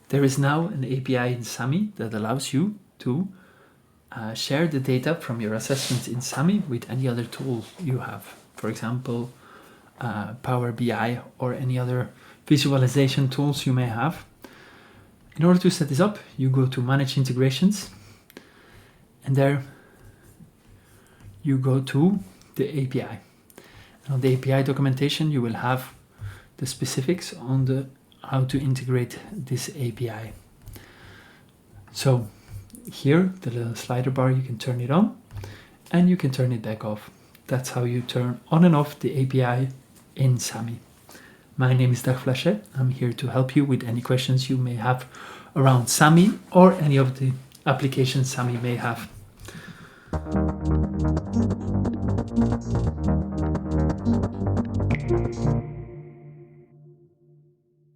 There is now an API in SAMMY that allows you to share the data from your assessments in SAMMY with any other tool you have. For example, Power BI or any other visualization tools you may have. In order to set this up, you go to Manage Integrations, and there you go to the API. And on the API documentation, you will have the specifics on how to integrate this API. So here, the little slider bar, you can turn it on and you can turn it back off. That's how you turn on and off the API in SAMMY. My name is Dag Flachet. I'm here to help you with any questions you may have around SAMMY or any of the applications SAMMY may have.